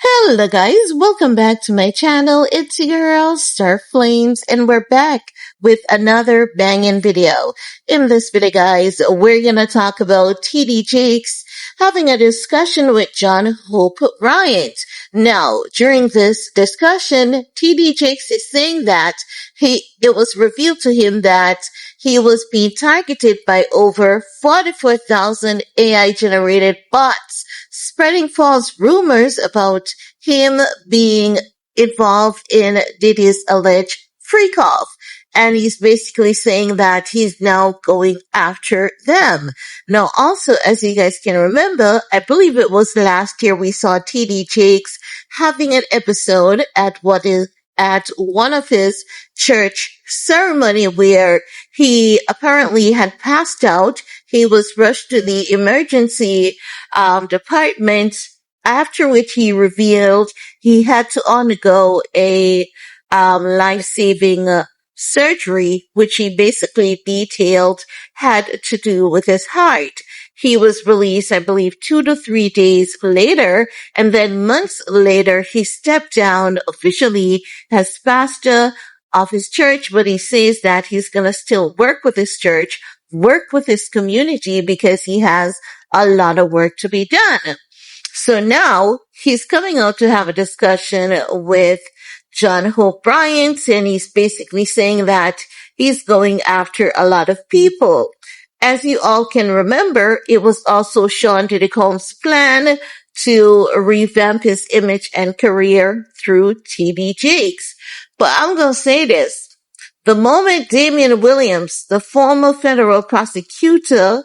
Hello guys, welcome back to my channel. It's your girl Star Flames and we're back with another banging video. In this video guys, we're gonna talk about TD Jakes having a discussion with John Hope Bryant. Now, during this discussion, TD Jakes is saying that it was revealed to him that he was being targeted by over 44,000 AI generated bots, spreading false rumors about him being involved in Diddy's alleged freak-off. And he's basically saying that he's now going after them. Now, also, as you guys can remember, I believe it was last year we saw TD Jakes having an episode at one of his church ceremony where he apparently had passed out. He was rushed to the emergency department, after which he revealed he had to undergo a life-saving surgery, which he basically detailed had to do with his heart. He was released, I believe, 2 to 3 days later, and then months later, he stepped down officially as pastor of his church, but he says that he's gonna still work with his church, work with his community, because he has a lot of work to be done. So now, he's coming out to have a discussion with John Hope Bryant, and he's basically saying that he's going after a lot of people. As you all can remember, it was also Sean Diddy Combs' plan to revamp his image and career through TD Jakes. But I'm going to say this. The moment Damian Williams, the former federal prosecutor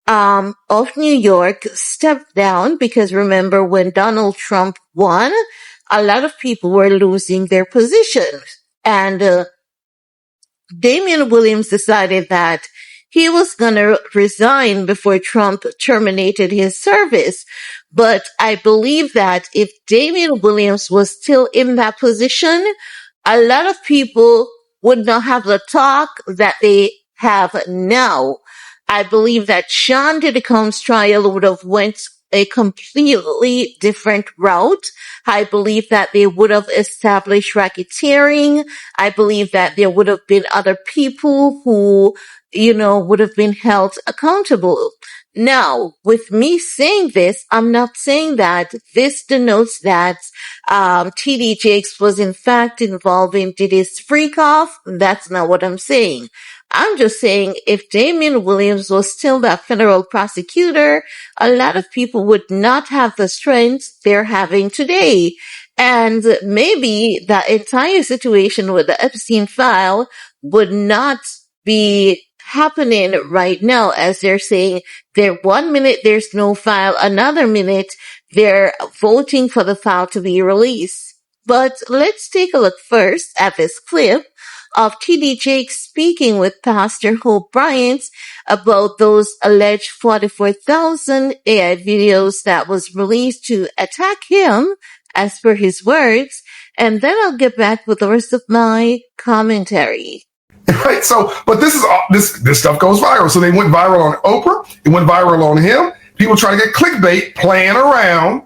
of New York, stepped down, because remember when Donald Trump won, a lot of people were losing their positions. And Damian Williams decided that he was going to resign before Trump terminated his service. But I believe that if Damian Williams was still in that position, a lot of people would not have the talk that they have now. I believe that Sean Diddy Combs' trial would have went a completely different route. I believe that they would have established racketeering. I believe that there would have been other people who, would have been held accountable. Now, with me saying this, I'm not saying that this denotes that TD Jakes was in fact involved in Diddy's freak-off. That's not what I'm saying. I'm just saying if Damian Williams was still that federal prosecutor, a lot of people would not have the strength they're having today. And maybe the entire situation with the Epstein file would not be happening right now, as they're saying there 1 minute there's no file, another minute they're voting for the file to be released. But let's take a look first at this clip of TD Jakes speaking with Pastor Hope Bryant about those alleged 44,000 AI videos that was released to attack him, as per his words, and then I'll get back with the rest of my commentary. Right. So, but this stuff goes viral. So they went viral on Oprah. It went viral on him. People trying to get clickbait, playing around,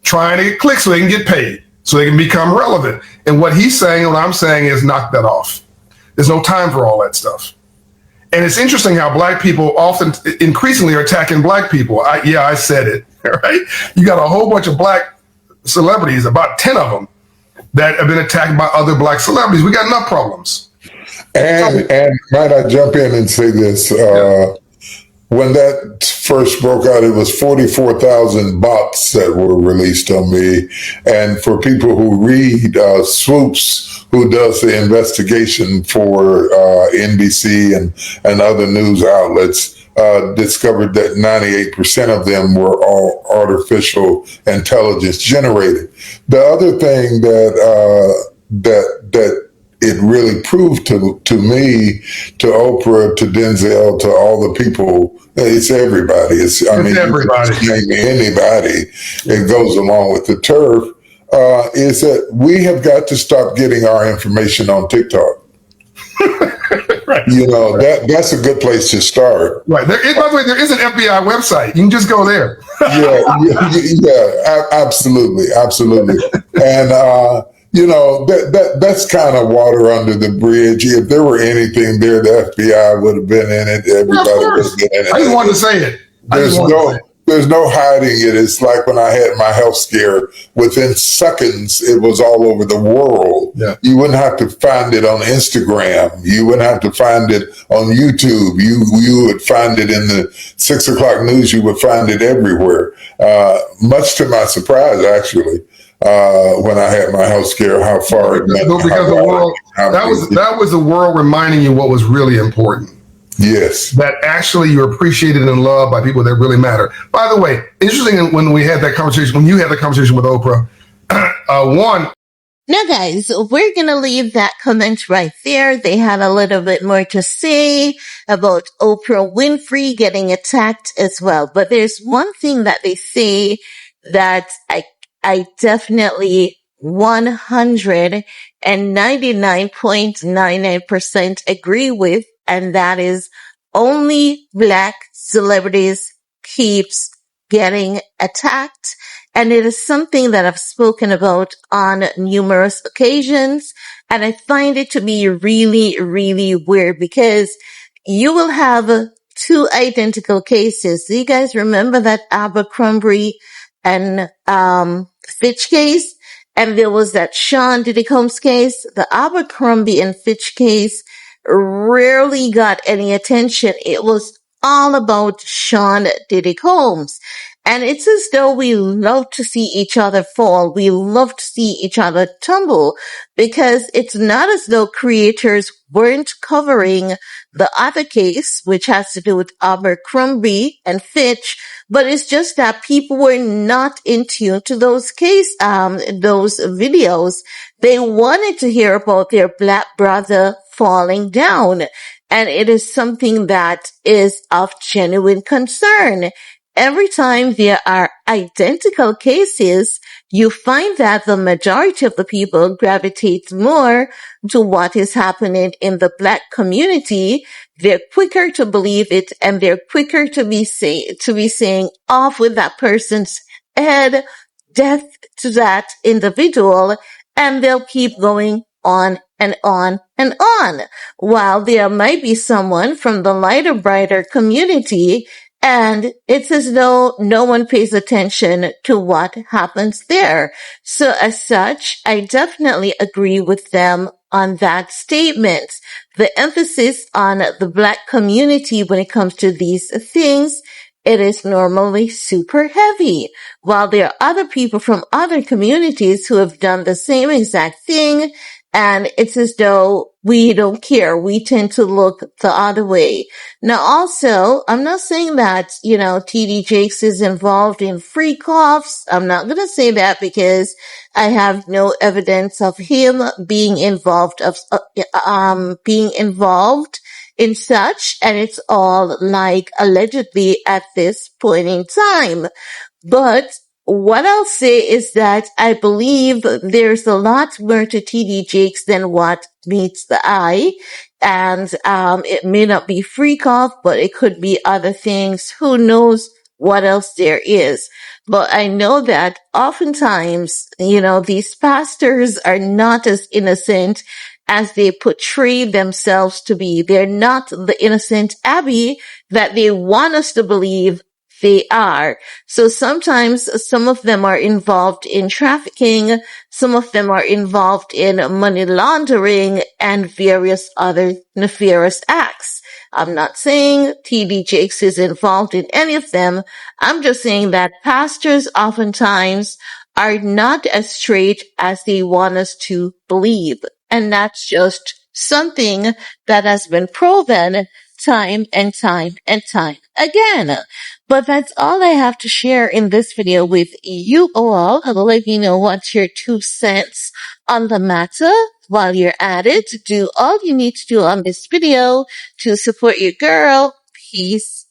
trying to get clicks so they can get paid, so they can become relevant. And what he's saying, what I'm saying is knock that off. There's no time for all that stuff. And it's interesting how black people often increasingly are attacking black people. I said it, right? You got a whole bunch of black celebrities, about 10 of them, that have been attacked by other black celebrities. We got enough problems. And might I jump in and say this? When that first broke out, it was 44,000 bots that were released on me. And for people who read, Swoops, who does the investigation for NBC and other news outlets, discovered that 98% of them were all artificial intelligence generated. The other thing that it really proved to me, to Oprah, to Denzel, to all the people, it's everybody. It's everybody. Anybody that goes along with the turf, is that we have got to stop getting our information on TikTok. Right. You know, that's a good place to start. Right. By the way, there is an FBI website. You can just go there. Absolutely, absolutely. And you know, that's kind of water under the bridge. If there were anything there, the FBI would have been in it. Everybody would have been in it. I just wanted to say it. There's no hiding it. It's like when I had my health scare. Within seconds, it was all over the world. Yeah. You wouldn't have to find it on Instagram. You wouldn't have to find it on YouTube. You would find it in the 6 o'clock news. You would find it everywhere. Much to my surprise, actually, when I had my health scare, how far it went. Because the world, that was the world reminding you what was really important. Yes. That actually you're appreciated and loved by people that really matter. By the way, interesting when we had that conversation, when you had the conversation with Oprah, Now, guys, we're going to leave that comment right there. They had a little bit more to say about Oprah Winfrey getting attacked as well. But there's one thing that they say that I definitely 199.99% agree with, and that is only Black celebrities keeps getting attacked. And it is something that I've spoken about on numerous occasions. And I find it to be really, really weird because you will have two identical cases. Do you guys remember that Abercrombie and Fitch case? And there was that Sean Diddy Combs case. The Abercrombie and Fitch case rarely got any attention. It was all about Sean Diddy Combs. And it's as though we love to see each other fall. We love to see each other tumble because it's not as though creators weren't covering the other case, which has to do with Abercrombie and Fitch, but it's just that people were not in tune to those those videos. They wanted to hear about their Black brother falling down. And it is something that is of genuine concern. Every time there are identical cases, you find that the majority of the people gravitate more to what is happening in the Black community. They're quicker to believe it, and they're quicker to be saying off with that person's head, death to that individual, and they'll keep going on and on and on. While there might be someone from the lighter, brighter community, and it's as though no one pays attention to what happens there. So as such, I definitely agree with them on that statement. The emphasis on the Black community when it comes to these things, it is normally super heavy. While there are other people from other communities who have done the same exact thing, and it's as though we don't care. We tend to look the other way. Now, also, I'm not saying that, TD Jakes is involved in freak offs. I'm not going to say that because I have no evidence of him being involved in such. And it's all like allegedly at this point in time. But what I'll say is that I believe there's a lot more to TD Jakes than what meets the eye. And it may not be freak off, but it could be other things. Who knows what else there is? But I know that oftentimes, these pastors are not as innocent as they portray themselves to be. They're not the innocent Abby that they want us to believe they are. So sometimes some of them are involved in trafficking, some of them are involved in money laundering and various other nefarious acts. I'm not saying TD Jakes is involved in any of them. I'm just saying that pastors oftentimes are not as straight as they want us to believe. And that's just something that has been proven time and time and time again. But that's all I have to share in this video with you all. Let me know what's your 2 cents on the matter. While you're at it, do all you need to do on this video to support your girl. Peace